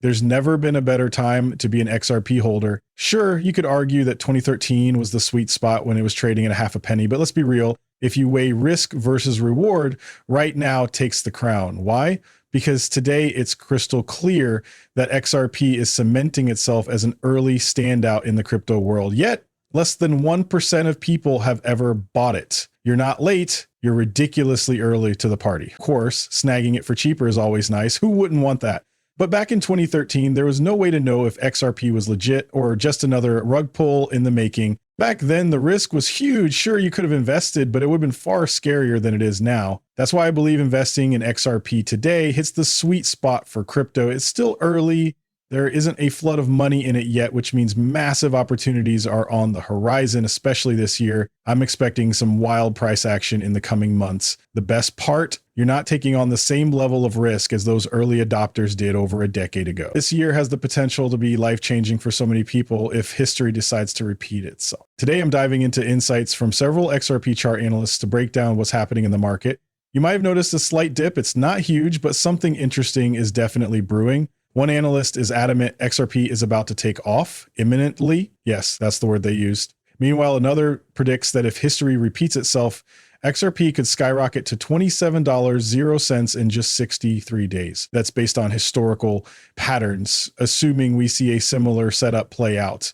There's never been a better time to be an XRP holder. Sure, you could argue that 2013 was the sweet spot when it was trading at a half a penny, but let's be real. If you weigh risk versus reward, right now takes the crown. Why? Because today it's crystal clear that XRP is cementing itself as an early standout in the crypto world. Yet, less than 1% of people have ever bought it. You're not late, you're ridiculously early to the party. Of course, snagging it for cheaper is always nice. Who wouldn't want that? But back in 2013, there was no way to know if XRP was legit or just another rug pull in the making. Back then, the risk was huge. Sure, you could have invested, but it would have been far scarier than it is now. That's why I believe investing in XRP today hits the sweet spot for crypto. It's still early. There isn't a flood of money in it yet, which means massive opportunities are on the horizon, especially this year. I'm expecting some wild price action in the coming months. The best part, you're not taking on the same level of risk as those early adopters did over a decade ago. This year has the potential to be life-changing for so many people if history decides to repeat itself. Today, I'm diving into insights from several XRP chart analysts to break down what's happening in the market. You might have noticed a slight dip. It's not huge, but something interesting is definitely brewing. One analyst is adamant XRP is about to take off imminently. Yes, that's the word they used. Meanwhile, another predicts that if history repeats itself, XRP could skyrocket to $27.00 in just 63 days. That's based on historical patterns, assuming we see a similar setup play out.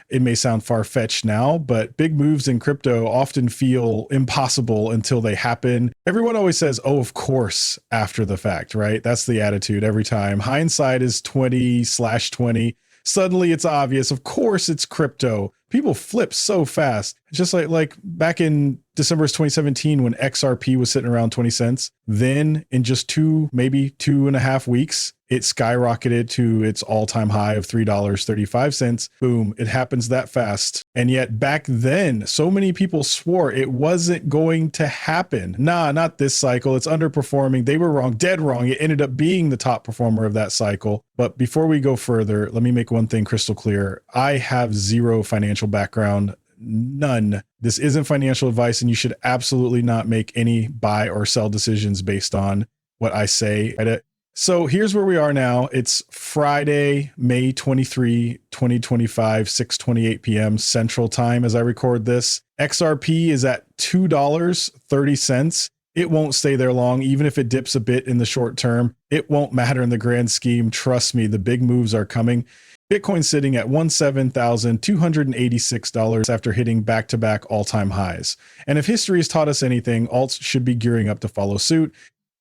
It may sound far-fetched now, but big moves in crypto often feel impossible until they happen. Everyone always says, oh, of course, after the fact, right? That's the attitude every time. Hindsight is 20/20. Suddenly it's obvious. Of course, it's crypto. People flip so fast. Just like back in December 2017 when XRP was sitting around 20 cents. Then in just maybe 2.5 weeks, it skyrocketed to its all-time high of $3.35. Boom, it happens that fast. And yet back then, so many people swore it wasn't going to happen. Nah, not this cycle. It's underperforming. They were wrong, dead wrong. It ended up being the top performer of that cycle. But before we go further, let me make one thing crystal clear. I have zero financial background. None. This isn't financial advice, and you should absolutely not make any buy or sell decisions based on what I say. So here's where we are now. It's Friday, May 23, 2025, 6:28 p.m. Central Time as I record this. XRP is at $2.30. It won't stay there long, even if it dips a bit in the short term. It won't matter in the grand scheme. Trust me, the big moves are coming. Bitcoin sitting at $17,286 after hitting back-to-back all-time highs. And if history has taught us anything, alts should be gearing up to follow suit.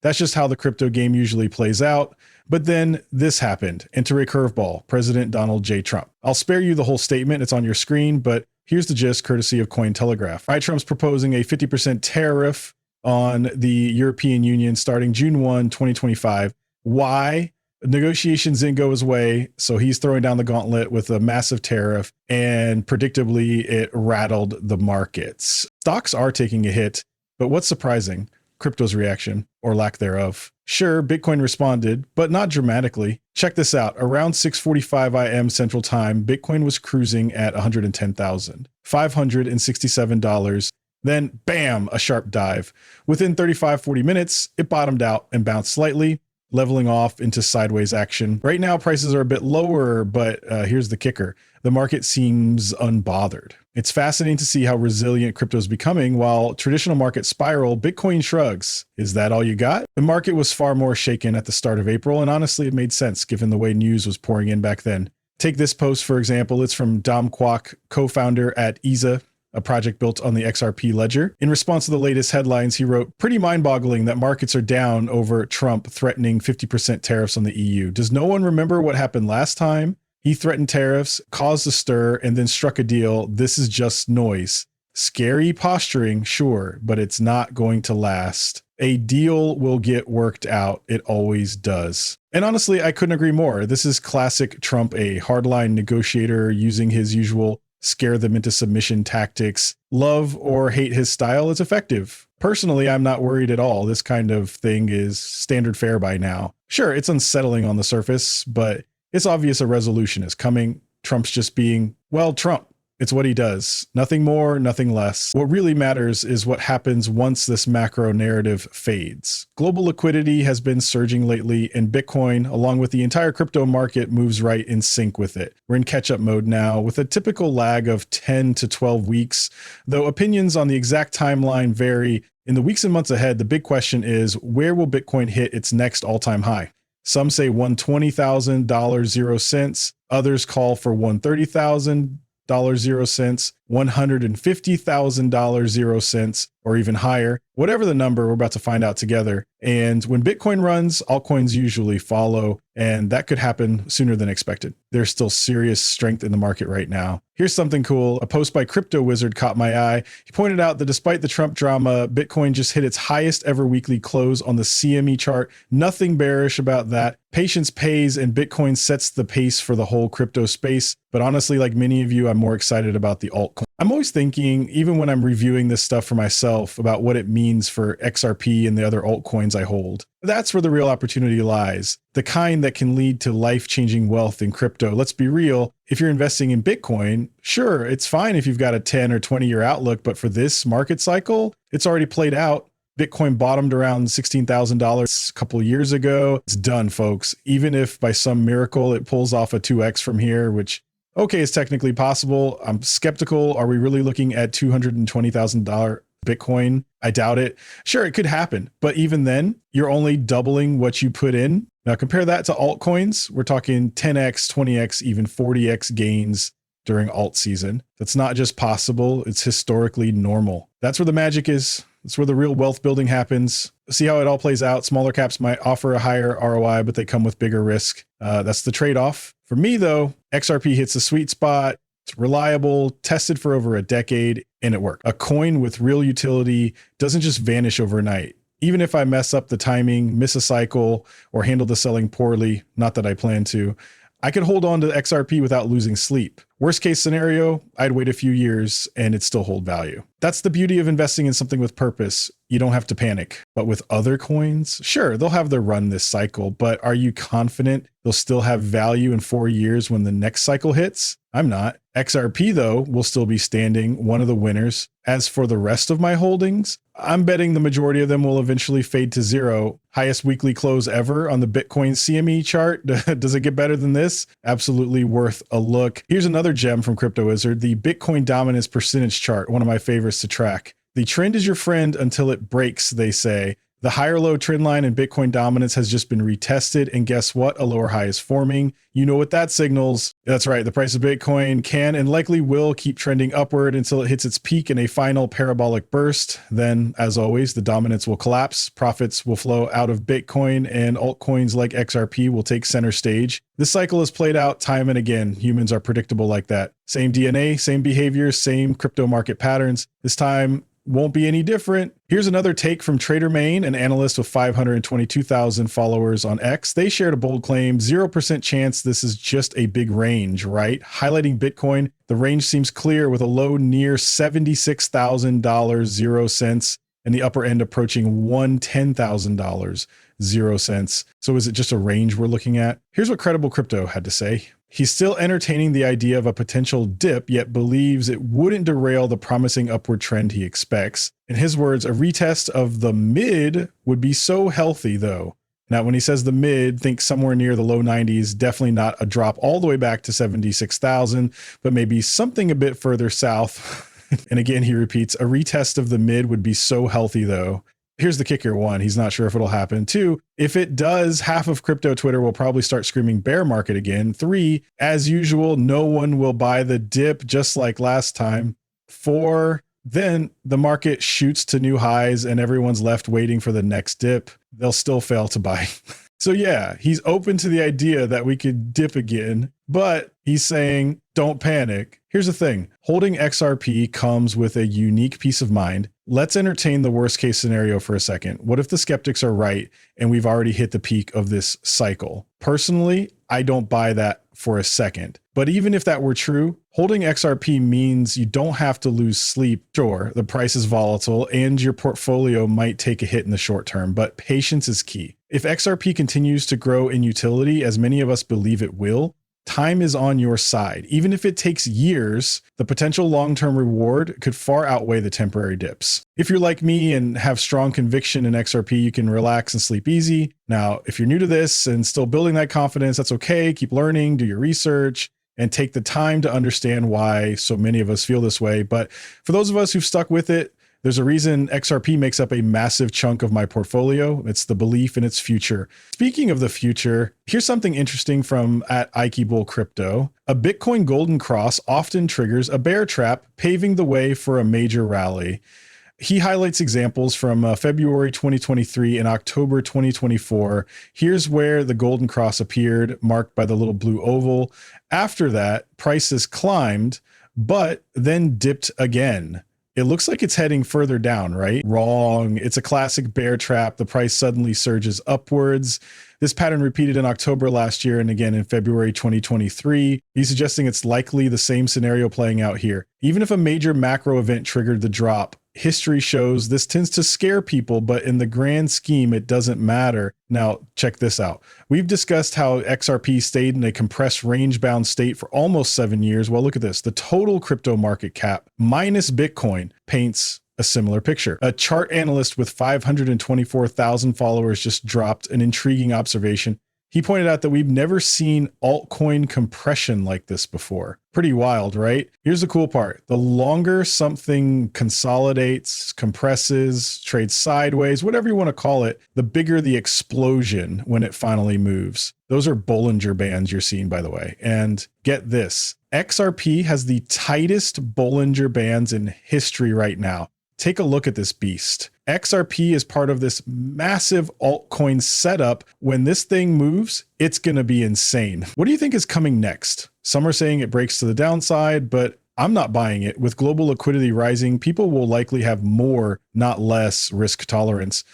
That's just how the crypto game usually plays out. But then this happened. Enter a curveball, President Donald J. Trump. I'll spare you the whole statement. It's on your screen, but here's the gist courtesy of Cointelegraph. Right, Trump's proposing a 50% tariff on the European Union starting June 1, 2025. Why? Negotiations didn't go his way, so he's throwing down the gauntlet with a massive tariff, and predictably, it rattled the markets. Stocks are taking a hit, but what's surprising? Crypto's reaction, or lack thereof. Sure, Bitcoin responded, but not dramatically. Check this out. Around 6:45 a.m. Central Time, Bitcoin was cruising at $110,567. Then, bam, a sharp dive. Within 35-40 minutes, it bottomed out and bounced slightly, leveling off into sideways action. Right now, prices are a bit lower, but here's the kicker. The market seems unbothered. It's fascinating to see how resilient crypto is becoming. While traditional markets spiral, Bitcoin shrugs. Is that all you got? The market was far more shaken at the start of April, and honestly, it made sense given the way news was pouring in back then. Take this post, for example. It's from Dom Kwok, co-founder at ESA, a project built on the XRP ledger. In response to the latest headlines, he wrote, pretty mind-boggling that markets are down over Trump threatening 50% tariffs on the EU. Does no one remember what happened last time? He threatened tariffs, caused a stir, and then struck a deal. This is just noise. Scary posturing, sure, but it's not going to last. A deal will get worked out. It always does. And honestly, I couldn't agree more. This is classic Trump, a hardline negotiator using his usual scare them into submission tactics. Love or hate his style, it's effective. Personally, I'm not worried at all. This kind of thing is standard fare by now. Sure, it's unsettling on the surface, but it's obvious a resolution is coming. Trump's just being, well, Trump. It's what he does. Nothing more, nothing less. What really matters is what happens once this macro narrative fades. Global liquidity has been surging lately, and Bitcoin, along with the entire crypto market, moves right in sync with it. We're in catch-up mode now, with a typical lag of 10 to 12 weeks, though opinions on the exact timeline vary. In the weeks and months ahead, the big question is, where will Bitcoin hit its next all-time high? Some say $120,000.00. Others call for $130,000.00, $150,000.00, or even higher. Whatever the number, we're about to find out together. And when Bitcoin runs, altcoins usually follow, and that could happen sooner than expected. There's still serious strength in the market right now. Here's something cool. A post by Crypto Wizard caught my eye. He pointed out that despite the Trump drama, Bitcoin just hit its highest ever weekly close on the CME chart. Nothing bearish about that. Patience pays, and Bitcoin sets the pace for the whole crypto space. But honestly, like many of you, I'm more excited about the altcoin. I'm always thinking, even when I'm reviewing this stuff for myself, about what it means for XRP and the other altcoins I hold. That's where the real opportunity lies. The kind that can lead to life-changing wealth in crypto. Let's be real. If you're investing in Bitcoin, sure, it's fine if you've got a 10 or 20-year outlook, but for this market cycle, it's already played out. Bitcoin bottomed around $16,000 a couple of years ago. It's done, folks. Even if by some miracle it pulls off a 2x from here, which, okay, is technically possible. I'm skeptical. Are we really looking at $220,000 Bitcoin? I doubt it. Sure, it could happen. But even then, you're only doubling what you put in. Now compare that to altcoins. We're talking 10x, 20x, even 40x gains during alt season. That's not just possible. It's historically normal. That's where the magic is. That's where the real wealth building happens. See how it all plays out. Smaller caps might offer a higher ROI, but they come with bigger risk. That's the trade-off. For me, though, XRP hits a sweet spot. It's reliable, tested for over a decade, and it worked. A coin with real utility doesn't just vanish overnight. Even if I mess up the timing, miss a cycle, or handle the selling poorly, not that I plan to, I could hold on to XRP without losing sleep. Worst case scenario, I'd wait a few years and it'd still hold value. That's the beauty of investing in something with purpose. You don't have to panic. But with other coins, sure, they'll have their run this cycle, but are you confident they'll still have value in 4 years when the next cycle hits? I'm not. XRP, though, will still be standing, one of the winners. As for the rest of my holdings, I'm betting the majority of them will eventually fade to zero. Highest weekly close ever on the Bitcoin CME chart. Does it get better than this? Absolutely worth a look. Here's another gem from Crypto Wizard, the Bitcoin dominance percentage chart, one of my favorites to track. The trend is your friend until it breaks, they say. The higher low trend line in Bitcoin dominance has just been retested, and guess what? A lower high is forming. You know what that signals. That's right, the price of Bitcoin can and likely will keep trending upward until it hits its peak in a final parabolic burst. Then, as always, the dominance will collapse, profits will flow out of Bitcoin, and altcoins like XRP will take center stage. This cycle has played out time and again. Humans are predictable like that. Same DNA, same behavior, same crypto market patterns. This time won't be any different. Here's another take from Trader Main, an analyst with 522,000 followers on X. They shared a bold claim, 0% chance this is just a big range, right? Highlighting Bitcoin, the range seems clear with a low near $76,000, 0 cents, and the upper end approaching $110,000, 0 cents. So is it just a range we're looking at? Here's what Credible Crypto had to say. He's still entertaining the idea of a potential dip, yet believes it wouldn't derail the promising upward trend he expects. In his words, a retest of the mid would be so healthy, though. Now, when he says the mid, think somewhere near the low 90s, definitely not a drop all the way back to 76,000, but maybe something a bit further south. And again, he repeats, a retest of the mid would be so healthy, though. Here's the kicker. 1, he's not sure if it'll happen. 2, if it does, half of crypto Twitter will probably start screaming bear market again. 3, as usual, no one will buy the dip just like last time. 4, then the market shoots to new highs and everyone's left waiting for the next dip. They'll still fail to buy. So yeah, he's open to the idea that we could dip again, but he's saying, don't panic. Here's the thing. Holding XRP comes with a unique peace of mind. Let's entertain the worst case scenario for a second. What if the skeptics are right and we've already hit the peak of this cycle? Personally, I don't buy that for a second. But even if that were true, holding XRP means you don't have to lose sleep. Sure, the price is volatile and your portfolio might take a hit in the short term, but patience is key. If XRP continues to grow in utility, as many of us believe it will, time is on your side. Even if it takes years, the potential long-term reward could far outweigh the temporary dips. If you're like me and have strong conviction in XRP, you can relax and sleep easy. Now, if you're new to this and still building that confidence, that's okay. Keep learning, do your research, and take the time to understand why so many of us feel this way. But for those of us who've stuck with it, there's a reason XRP makes up a massive chunk of my portfolio. It's the belief in its future. Speaking of the future, here's something interesting from at IkeBull Crypto. A Bitcoin golden cross often triggers a bear trap, paving the way for a major rally. He highlights examples from February 2023 and October 2024. Here's where the golden cross appeared, marked by the little blue oval. After that, prices climbed, but then dipped again. It looks like it's heading further down, right? Wrong. It's a classic bear trap. The price suddenly surges upwards. This pattern repeated in October last year and again in February 2023. He's suggesting it's likely the same scenario playing out here. Even if a major macro event triggered the drop, history shows this tends to scare people, but in the grand scheme, it doesn't matter. Now, check this out. We've discussed how XRP stayed in a compressed range-bound state for almost 7 years. Well, look at this. The total crypto market cap minus Bitcoin paints a similar picture. A chart analyst with 524,000 followers just dropped an intriguing observation. He pointed out that we've never seen altcoin compression like this before. Pretty wild, right? Here's the cool part. The longer something consolidates, compresses, trades sideways, whatever you want to call it, the bigger the explosion when it finally moves. Those are Bollinger Bands you're seeing, by the way. And get this, XRP has the tightest Bollinger Bands in history right now. Take a look at this beast. XRP is part of this massive altcoin setup. When this thing moves, it's going to be insane. What do you think is coming next? Some are saying it breaks to the downside, but I'm not buying it. With global liquidity rising, people will likely have more, not less, risk tolerance.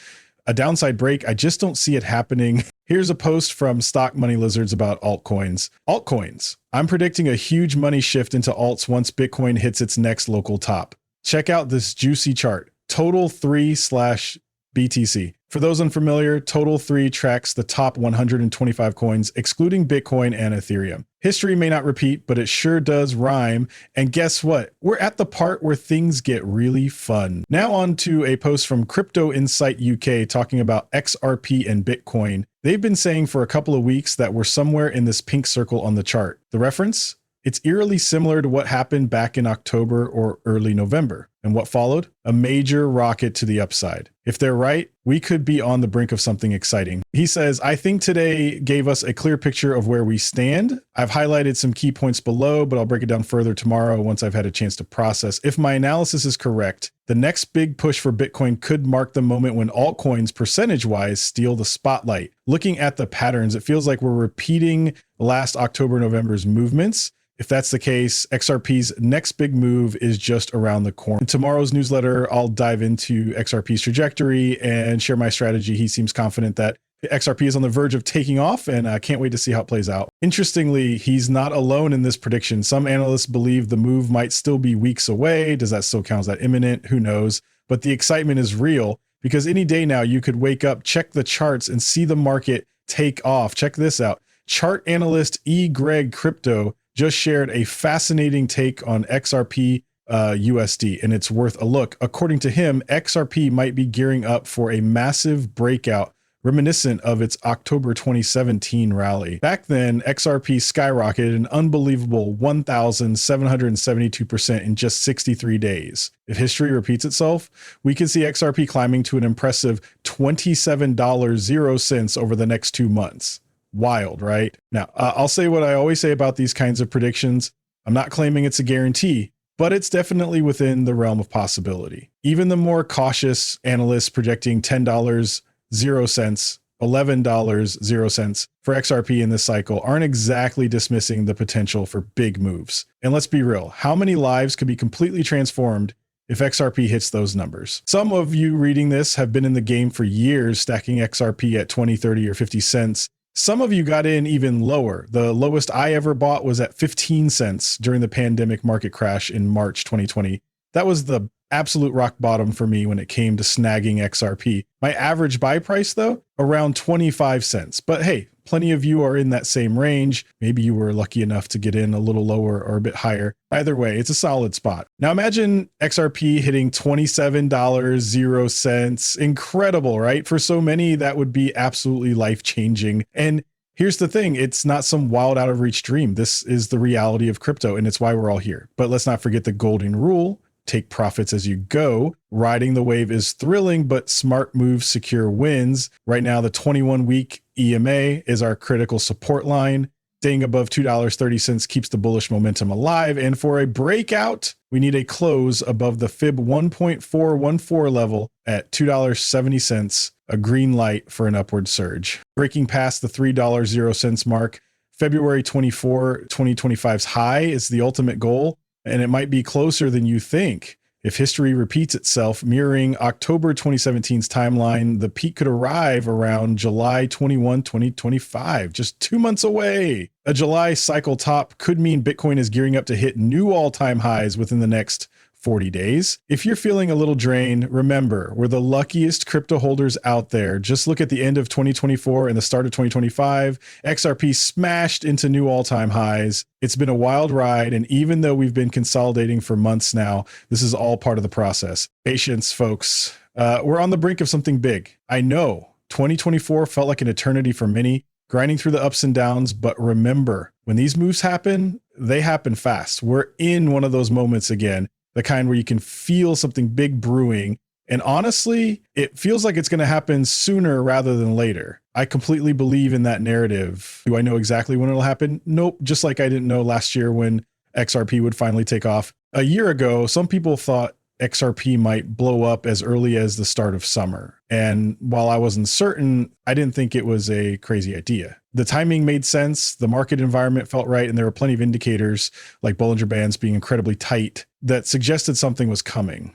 A downside break, I just don't see it happening. Here's a post from Stock Money Lizards about altcoins. Altcoins. I'm predicting a huge money shift into alts once Bitcoin hits its next local top. Check out this juicy chart. Total 3/BTC. For those unfamiliar, Total 3 tracks the top 125 coins, excluding Bitcoin and Ethereum. History may not repeat, but it sure does rhyme. And guess what? We're at the part where things get really fun. Now on to a post from Crypto Insight UK talking about XRP and Bitcoin. They've been saying for a couple of weeks that we're somewhere in this pink circle on the chart. The reference? It's eerily similar to what happened back in October or early November. And what followed? A major rocket to the upside. If they're right, we could be on the brink of something exciting. He says, I think today gave us a clear picture of where we stand. I've highlighted some key points below, but I'll break it down further tomorrow once I've had a chance to process. If my analysis is correct, the next big push for Bitcoin could mark the moment when altcoins percentage-wise steal the spotlight. Looking at the patterns, it feels like we're repeating last October-November's movements. If that's the case, XRP's next big move is just around the corner. In tomorrow's newsletter, I'll dive into XRP's trajectory and share my strategy. He seems confident that XRP is on the verge of taking off, and I can't wait to see how it plays out. Interestingly, he's not alone in this prediction. Some analysts believe the move might still be weeks away. Does that still count as that imminent? Who knows? But the excitement is real because any day now you could wake up, check the charts, and see the market take off. Check this out. Chart analyst E. Greg Crypto just shared a fascinating take on XRP USD, and it's worth a look. According to him, XRP might be gearing up for a massive breakout reminiscent of its October 2017 rally. Back then, XRP skyrocketed an unbelievable 1,772% in just 63 days. If history repeats itself, we could see XRP climbing to an impressive $27.00 over the next 2 months. Wild, right? Now, I'll say what I always say about these kinds of predictions. I'm not claiming it's a guarantee, but it's definitely within the realm of possibility. Even the more cautious analysts projecting $10.00, $11.00 for XRP in this cycle aren't exactly dismissing the potential for big moves. And let's be real, how many lives could be completely transformed if XRP hits those numbers? Some of you reading this have been in the game for years, stacking XRP at 20, 30, or 50 cents. Some of you got in even lower. The lowest I ever bought was at 15 cents during the pandemic market crash in March 2020. That was the absolute rock bottom for me when it came to snagging XRP. My average buy price, though, around 25 cents. But hey, plenty of you are in that same range. Maybe you were lucky enough to get in a little lower or a bit higher. Either way, it's a solid spot. Now imagine XRP hitting $27.00. Incredible, right? For so many, that would be absolutely life-changing. And here's the thing, it's not some wild out of reach dream. This is the reality of crypto, and it's why we're all here. But let's not forget the golden rule. Take profits as you go. Riding the wave is thrilling, but smart moves secure wins. Right now, the 21-week EMA is our critical support line. Staying above $2.30 keeps the bullish momentum alive. And for a breakout, we need a close above the Fib 1.414 level at $2.70, a green light for an upward surge. Breaking past the $3.00 mark, February 24, 2025's high is the ultimate goal. And it might be closer than you think. If history repeats itself, mirroring October 2017's timeline, the peak could arrive around July 21, 2025, just 2 months away. A July cycle top could mean Bitcoin is gearing up to hit new all-time highs within the next 40 days. If you're feeling a little drained, remember, we're the luckiest crypto holders out there. Just look at the end of 2024 and the start of 2025. XRP smashed into new all-time highs. It's been a wild ride, and even though we've been consolidating for months now, this is all part of the process. Patience, folks. We're on the brink of something big. I know 2024 felt like an eternity for many, grinding through the ups and downs, but remember, when these moves happen, they happen fast. We're in one of those moments again. The kind where you can feel something big brewing. And honestly, it feels like it's going to happen sooner rather than later. I completely believe in that narrative. Do I know exactly when it'll happen? Nope. Just like I didn't know last year when XRP would finally take off. A year ago, some people thought XRP might blow up as early as the start of summer. And while I wasn't certain, I didn't think it was a crazy idea. The timing made sense, the market environment felt right, and there were plenty of indicators, like Bollinger Bands being incredibly tight, that suggested something was coming.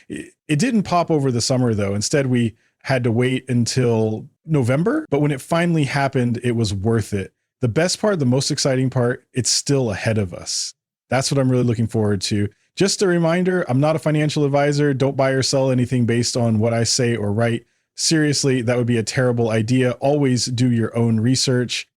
It didn't pop over the summer, though. Instead, we had to wait until November. But when it finally happened, it was worth it. The best part, the most exciting part, it's still ahead of us. That's what I'm really looking forward to. Just a reminder, I'm not a financial advisor. Don't buy or sell anything based on what I say or write. Seriously, that would be a terrible idea. Always do your own research.